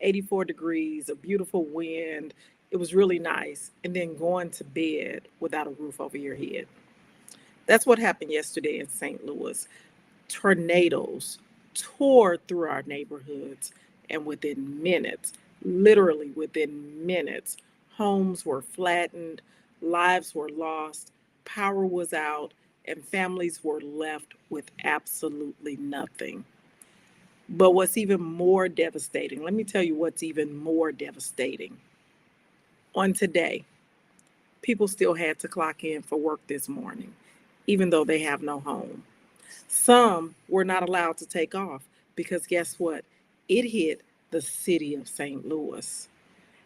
84 degrees, a beautiful wind. It was really nice. And then going to bed without a roof over your head. That's what happened yesterday in St. Louis. Tornadoes tore through our neighborhoods, and within minutes, literally within minutes, homes were flattened, lives were lost, power was out, and families were left with absolutely nothing. But what's even more devastating, let me tell you what's even more devastating. On today, people still had to clock in for work this morning, even though they have no home. Some were not allowed to take off because guess what? It hit the city of St. Louis.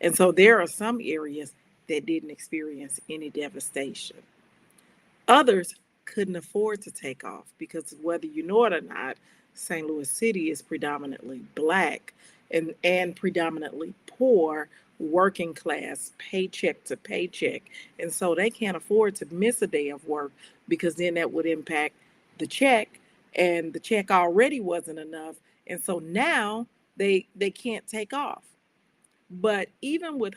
And so there are some areas that didn't experience any devastation. Others couldn't afford to take off because whether you know it or not, St. Louis City is predominantly black and predominantly poor, working class, paycheck to paycheck. And so they can't afford to miss a day of work because then that would impact the check, and the check already wasn't enough. And so now they can't take off. But even with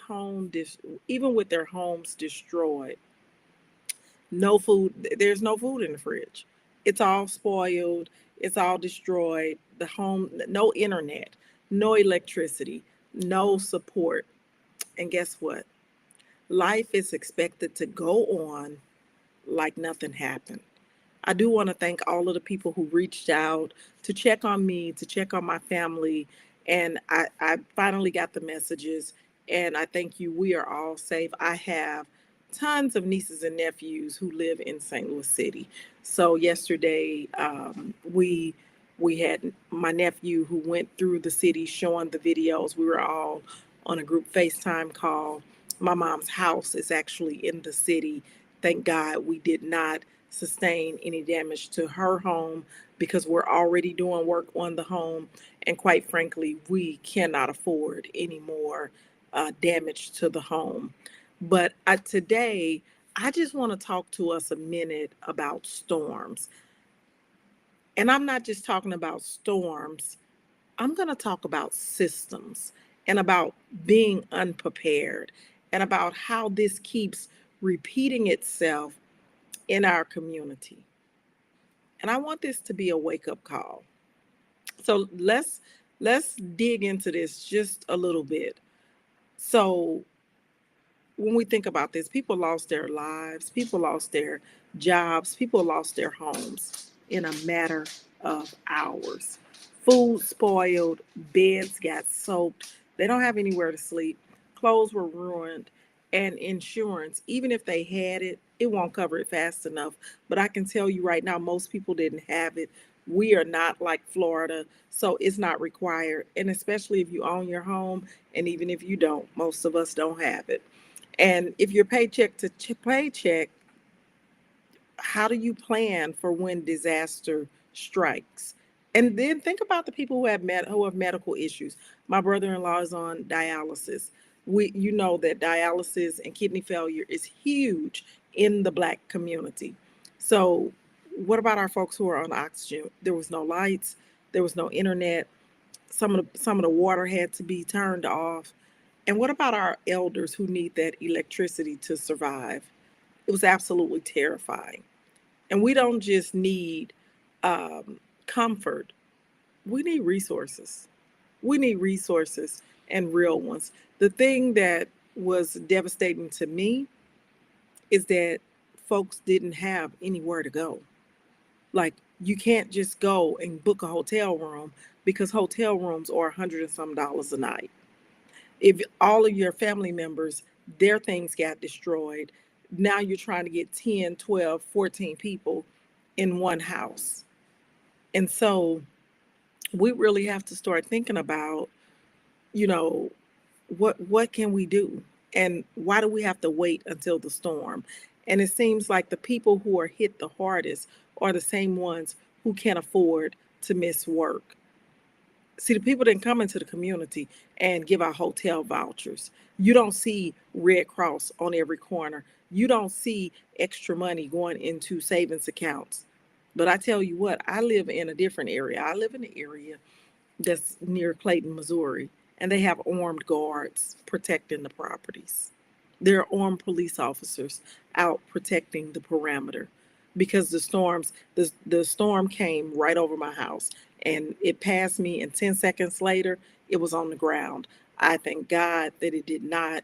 their homes destroyed, no food, there's no food in the fridge. It's all spoiled, it's all destroyed. The home, no internet, no electricity, no support. And guess what? Life is expected to go on like nothing happened. I do want to thank all of the people who reached out to check on me, to check on my family. And I finally got the messages. And I thank you. We are all safe. I have tons of nieces and nephews who live in St. Louis City. So yesterday, we had my nephew who went through the city showing the videos. We were all on a group FaceTime call. My mom's house is actually in the city. Thank God we did not sustain any damage to her home because we're already doing work on the home. And quite frankly, we cannot afford any more damage to the home. But today, I just want to talk to us a minute about storms. And I'm not just talking about storms, I'm going to talk about systems and about being unprepared and about how this keeps repeating itself in our community. And I want this to be a wake up call. So let's dig into this just a little bit. So when we think about this, people lost their lives, people lost their jobs, people lost their homes in a matter of hours. Food spoiled, beds got soaked, they don't have anywhere to sleep, clothes were ruined, and insurance, even if they had it, it won't cover it fast enough. But I can tell you right now, most people didn't have it. We are not like Florida, so it's not required. And especially if you own your home, and even if you don't, most of us don't have it. And if you're paycheck to paycheck, how do you plan for when disaster strikes? And then think about the people who have medical issues. My brother-in-law is on dialysis. You know that dialysis and kidney failure is huge in the black community. So what about our folks who are on oxygen? There was no lights, there was no internet. Some of the water had to be turned off. And what about our elders who need that electricity to survive? It was absolutely terrifying. And we don't just need comfort, we need resources. We need resources and real ones. The thing that was devastating to me is that folks didn't have anywhere to go. Like, you can't just go and book a hotel room because hotel rooms are $100 and some a night. If all of your family members, their things got destroyed, now you're trying to get 10, 12, 14 people in one house. And so we really have to start thinking about, you know, what can we do? And why do we have to wait until the storm? And it seems like the people who are hit the hardest are the same ones who can't afford to miss work. See, the people didn't come into the community and give out hotel vouchers. You don't see Red Cross on every corner. You don't see extra money going into savings accounts. But I tell you what, I live in a different area. I live in an area that's near Clayton, Missouri. and they have armed guards protecting the properties. There are armed police officers out protecting the perimeter because the storm came right over my house and it passed me, and 10 seconds later it was on the ground. I thank God that it did not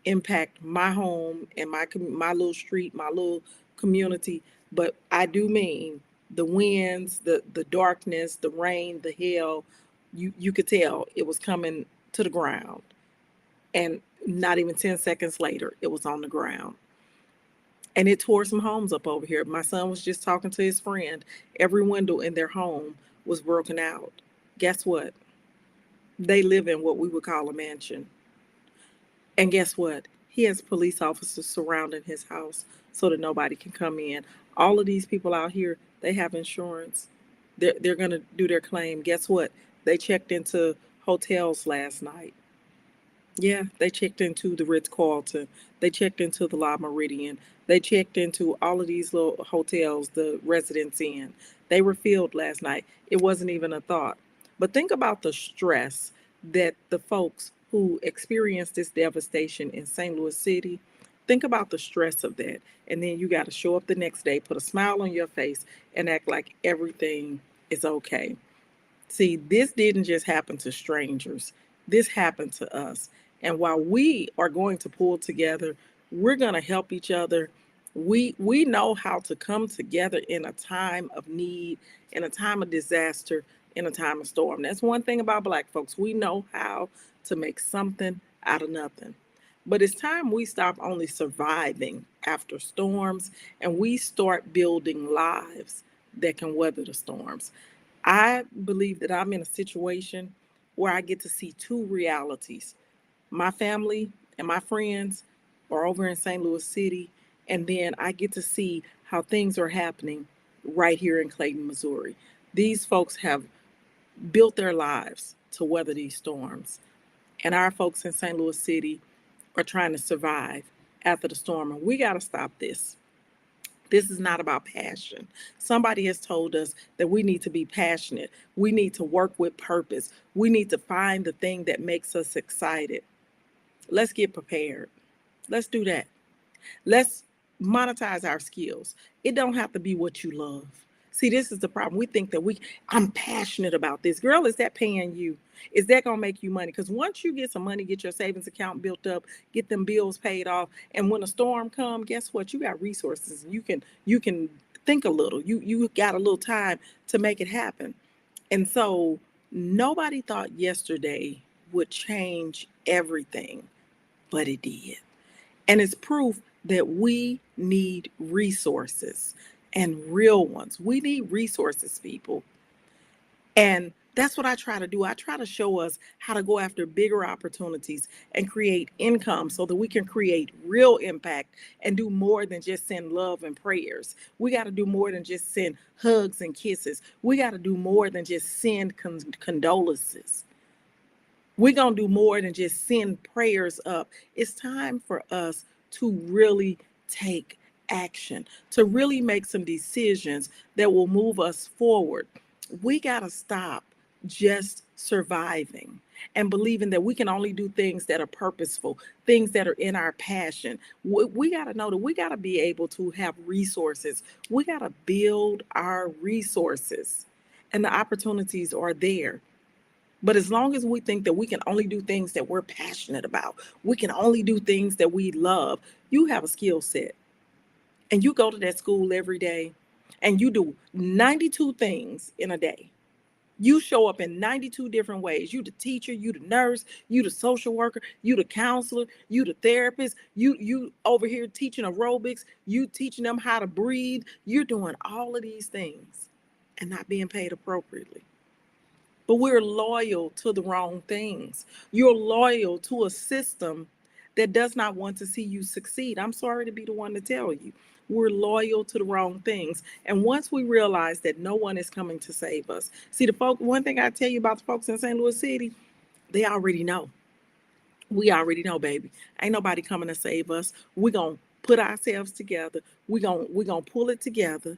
impact my home and my little street, my little community. But I do mean the winds, the darkness, the rain, the hail. You could tell it was coming to the ground, and not even 10 seconds later, it was on the ground. And it tore some homes up over here. My son was just talking to his friend. Every window in their home was broken out. Guess what? They live in what we would call a mansion. And guess what? He has police officers surrounding his house so that nobody can come in. All of these people out here, they have insurance. They're going to do their claim. Guess what? They checked into hotels last night. Yeah, they checked into the Ritz-Carlton. They checked into the La Meridian. They checked into all of these little hotels, the Residence Inn. They were filled last night. It wasn't even a thought. But think about the stress that the folks who experienced this devastation in St. Louis City, think about the stress of that. And then you got to show up the next day, put a smile on your face, and act like everything is okay. See, this didn't just happen to strangers. This happened to us. And while we are going to pull together, we're going to help each other. We know how to come together in a time of need, in a time of disaster, in a time of storm. That's one thing about Black folks. We know how to make something out of nothing. But it's time we stop only surviving after storms and we start building lives that can weather the storms. I believe that I'm in a situation where I get to see two realities. My family and my friends are over in St. Louis City, and then I get to see how things are happening right here in Clayton, Missouri. These folks have built their lives to weather these storms, and our folks in St. Louis City are trying to survive after the storm, and we got to stop this. This is not about passion. Somebody has told us that we need to be passionate. We need to work with purpose. We need to find the thing that makes us excited. Let's get prepared. Let's do that. Let's monetize our skills. It don't have to be what you love. See, this is the problem. We think that I'm passionate about this. Girl, is that paying you? Is that going to make you money? Because once you get some money, get your savings account built up, get them bills paid off, and when a storm comes, guess what? You got resources. You can think a little. You got a little time to make it happen. And so nobody thought yesterday would change everything, but it did. And it's proof that we need resources and real ones. We need resources, people. And that's what I try to do. I try to show us how to go after bigger opportunities and create income so that we can create real impact and do more than just send love and prayers. We got to do more than just send hugs and kisses. We got to do more than just send condolences. We're going to do more than just send prayers up. It's time for us to really take action, to really make some decisions that will move us forward. We got to stop just surviving and believing that we can only do things that are purposeful, things that are in our passion. We got to know that we got to be able to have resources. We got to build our resources, and the opportunities are there. But as long as we think that we can only do things that we're passionate about, we can only do things that we love, you have a skill set. And you go to that school every day and you do 92 things in a day. You show up in 92 different ways. You the teacher, you the nurse, you the social worker, you the counselor, you the therapist, you over here teaching aerobics, you teaching them how to breathe. You're doing all of these things and not being paid appropriately. But we're loyal to the wrong things. You're loyal to a system that does not want to see you succeed. I'm sorry to be the one to tell you. We're loyal to the wrong things. And once we realize that no one is coming to save us, see, one thing I tell you about the folks in St. Louis City, they already know. We already know, baby. Ain't nobody coming to save us. We're going to put ourselves together. We're going to pull it together.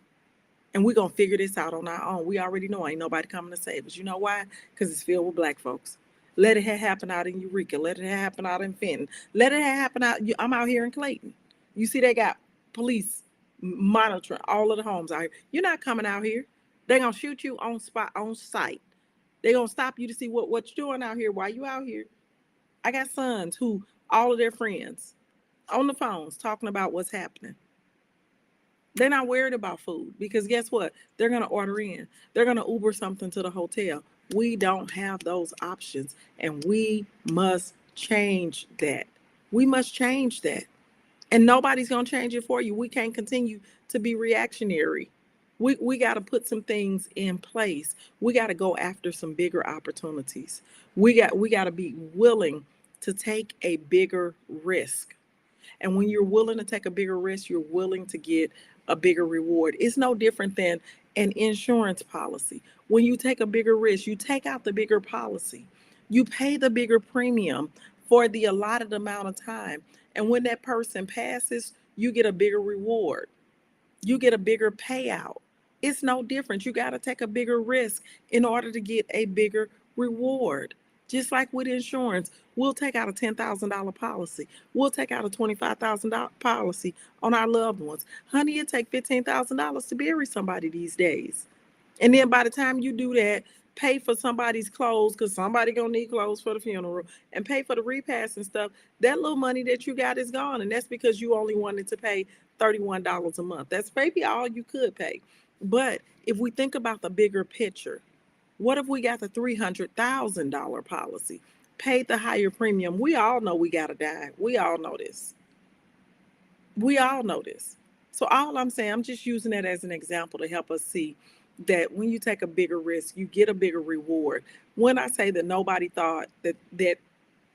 And we're going to figure this out on our own. We already know ain't nobody coming to save us. You know why? Because it's filled with Black folks. Let it happen out in Eureka. Let it happen out in Fenton. Let it happen out. I'm out here in Clayton. You see, they got police monitoring all of the homes out here. You're not coming out here. They're gonna shoot you on spot, on site. They're gonna stop you to see what you're doing out here. Why you out here? I got sons who all of their friends on the phones talking about what's happening. They're not worried about food because guess what? They're going to order in. They're going to Uber something to the hotel. We don't have those options, and we must change that. We must change that. And nobody's going to change it for you. We can't continue to be reactionary. We got to put some things in place. We got to go after some bigger opportunities. We got to be willing to take a bigger risk. And when you're willing to take a bigger risk, you're willing to get a bigger reward. It's no different than an insurance policy. When you take a bigger risk, you take out the bigger policy. You pay the bigger premium for the allotted amount of time. And when that person passes, you get a bigger reward. You get a bigger payout. It's no different. You got to take a bigger risk in order to get a bigger reward. Just like with insurance, we'll take out a $10,000 policy. We'll take out a $25,000 policy on our loved ones. Honey, it take $15,000 to bury somebody these days. And then by the time you do that, pay for somebody's clothes because somebody gonna need clothes for the funeral and pay for the repast and stuff. That little money that you got is gone. And that's because you only wanted to pay $31 a month. That's maybe all you could pay. But if we think about the bigger picture, what if we got the $300,000 policy, paid the higher premium? We all know we got to die. We all know this. We all know this. So all I'm saying, I'm just using that as an example to help us see that when you take a bigger risk, you get a bigger reward. When I say that nobody thought that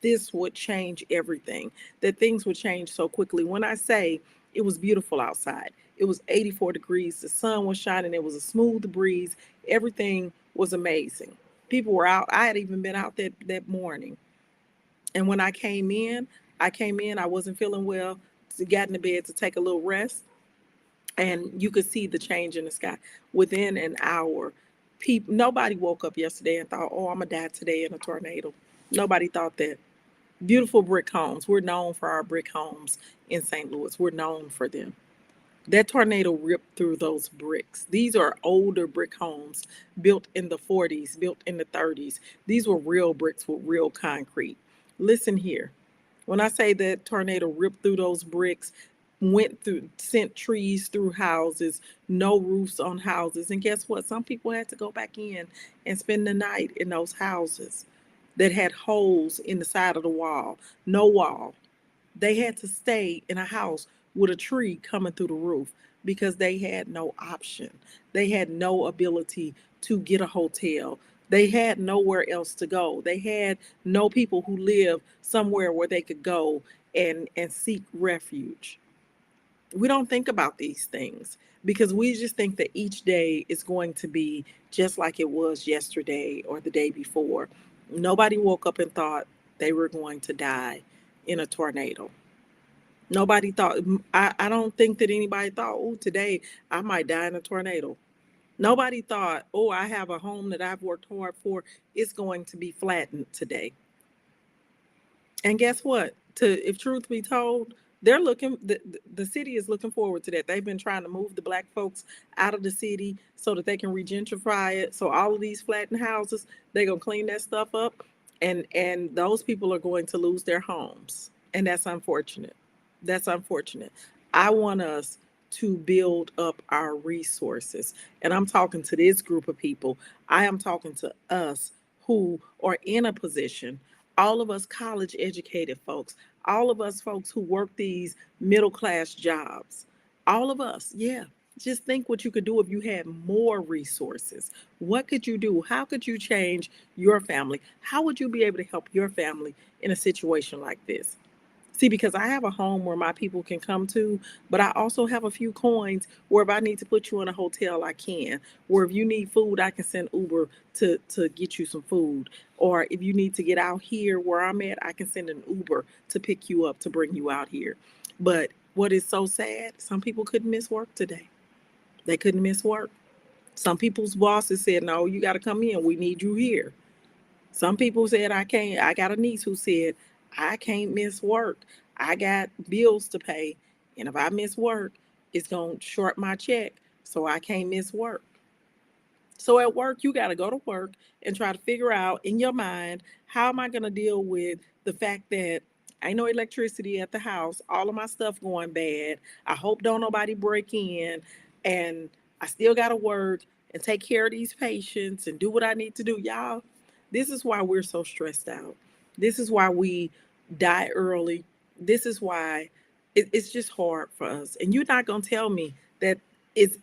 this would change everything, that things would change so quickly. When I say it was beautiful outside, it was 84 degrees, the sun was shining, it was a smooth breeze, everything was amazing. People were out. I had even been out that morning. And when I came in, I wasn't feeling well, got in the bed to take a little rest. And you could see the change in the sky within an hour. Nobody woke up yesterday and thought, oh, I'm going to die today in a tornado. Nobody thought that. Beautiful brick homes. We're known for our brick homes in St. Louis. We're known for them. That tornado ripped through those bricks. These are older brick homes built in the 40s, built in the 30s. These were real bricks with real concrete. Listen here. When I say that tornado ripped through those bricks, sent trees through houses, no roofs on houses. And guess what? Some people had to go back in and spend the night in those houses that had holes in the side of the wall, no wall. They had to stay in a house with a tree coming through the roof because they had no option. They had no ability to get a hotel. They had nowhere else to go. They had no people who lived somewhere where they could go and seek refuge. We don't think about these things because we just think that each day is going to be just like it was yesterday or the day before. Nobody woke up and thought they were going to die in a tornado. Nobody thought, I don't think that anybody thought, oh, today I might die in a tornado. Nobody thought, oh, I have a home that I've worked hard for. It's going to be flattened today. And guess what? If truth be told, the city is looking forward to that. They've been trying to move the Black folks out of the city so that they can regentrify it. So all of these flattened houses, they're going to clean that stuff up. And those people are going to lose their homes. And that's unfortunate. That's unfortunate. I want us to build up our resources. And I'm talking to this group of people. I am talking to us who are in a position, all of us college educated folks, all of us folks who work these middle class jobs, all of us, yeah. Just think what you could do if you had more resources. What could you do? How could you change your family? How would you be able to help your family in a situation like this? See, because I have a home where my people can come to, but I also have a few coins where if I need to put you in a hotel, I can. Where if you need food, I can send Uber to get you some food. Or if you need to get out here where I'm at, I can send an Uber to pick you up, to bring you out here. But what is so sad, some people couldn't miss work today. They couldn't miss work. Some people's bosses said, no, you got to come in. We need you here. Some people said I can't. I got a niece who said I can't miss work. I got bills to pay, and if I miss work, it's gonna short my check, so I can't miss work. So at work, you got to go to work and try to figure out in your mind, how am I going to deal with the fact that ain't no electricity at the house, all of my stuff going bad. I hope don't nobody break in, and I still got to work and take care of these patients and do what I need to do. Y'all, this is why we're so stressed out. This is why we die early. This is why it's just hard for us. And you're not going to tell me that it's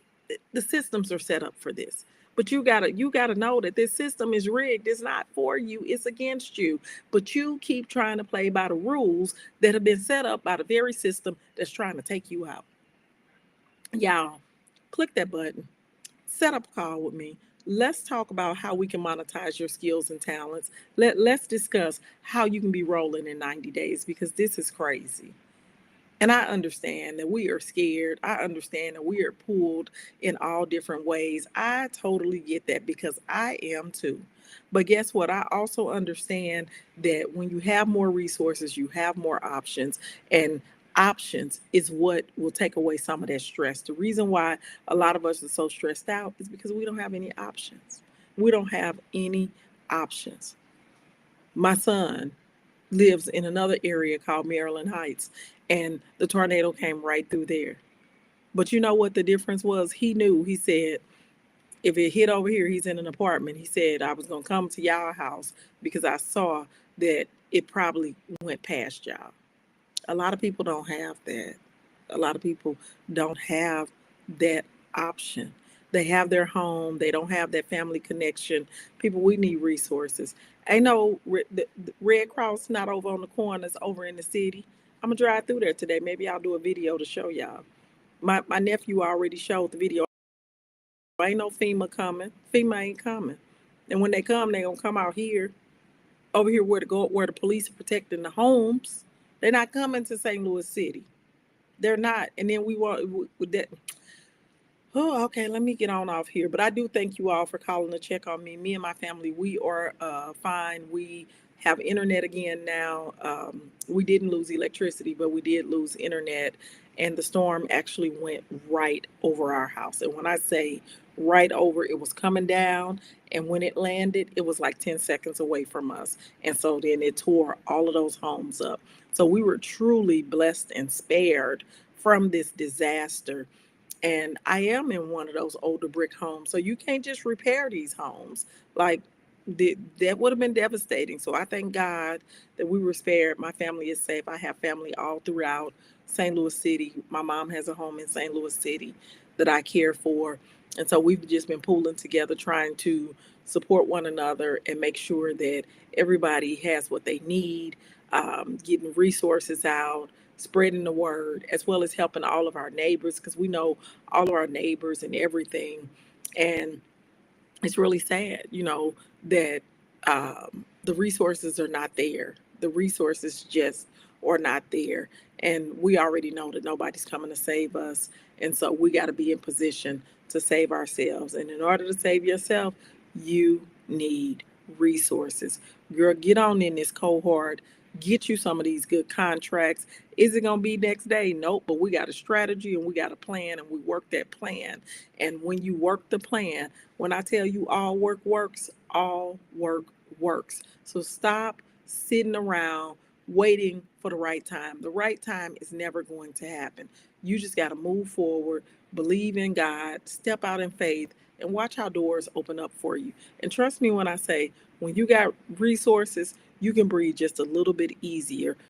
the systems are set up for this, but you gotta know that this system is rigged. It's not for you, it's against you. But you keep trying to play by the rules that have been set up by the very system that's trying to take you out. Y'all, click that button, set up a call with me. Let's talk about how we can monetize your skills and talents. Let's discuss how you can be rolling in 90 days, because this is crazy. And I understand that we are scared. I understand that we are pulled in all different ways. I totally get that, because I am too. But guess what? I also understand that when you have more resources, you have more options, and options is what will take away some of that stress. The reason why a lot of us are so stressed out is because we don't have any options. We don't have any options. My son lives in another area called Maryland Heights, and the tornado came right through there. But you know what the difference was? He knew. He said, if it hit over here, he's in an apartment. He said, I was going to come to y'all house because I saw that it probably went past y'all. A lot of people don't have that. A lot of people don't have that option. They have their home, they don't have that family connection. People, we need resources. Ain't no the Red Cross not over on the corners over in the city. I'm gonna drive through there today. Maybe I'll do a video to show y'all. My nephew already showed the video. Ain't no FEMA coming. FEMA ain't coming. And when they come, they gonna come out here, over here where the police are protecting the homes. They're not coming to St. Louis City. They're not. And then we want with that. Oh, okay. Let me get on off here. But I do thank you all for calling to check on me. Me and my family, we are fine. We have internet again now. We didn't lose electricity, but we did lose internet. And the storm actually went right over our house. And when I say right over, it was coming down. And when it landed, it was like 10 seconds away from us. And so then it tore all of those homes up. So we were truly blessed and spared from this disaster. And I am in one of those older brick homes. So you can't just repair these homes. Like, that would have been devastating. So I thank God that we were spared. My family is safe. I have family all throughout St. Louis City. My mom has a home in St. Louis City that I care for. And so we've just been pulling together, trying to support one another and make sure that everybody has what they need, getting resources out, spreading the word, as well as helping all of our neighbors, because we know all of our neighbors and everything. And it's really sad, that the resources are not there. The resources just are not there. And we already know that nobody's coming to save us. And so we got to be in position to save ourselves. And in order to save yourself, you need resources. Girl, get on in this cohort. Get you some of these good contracts. Is it going to be next day? Nope. But we got a strategy and we got a plan, and we work that plan. And when you work the plan, when I tell you all work works, all work works. So stop sitting around waiting for the right time. The right time is never going to happen. You just got to move forward, believe in God, step out in faith, and watch how doors open up for you. And trust me when I say, when you got resources, you can breathe just a little bit easier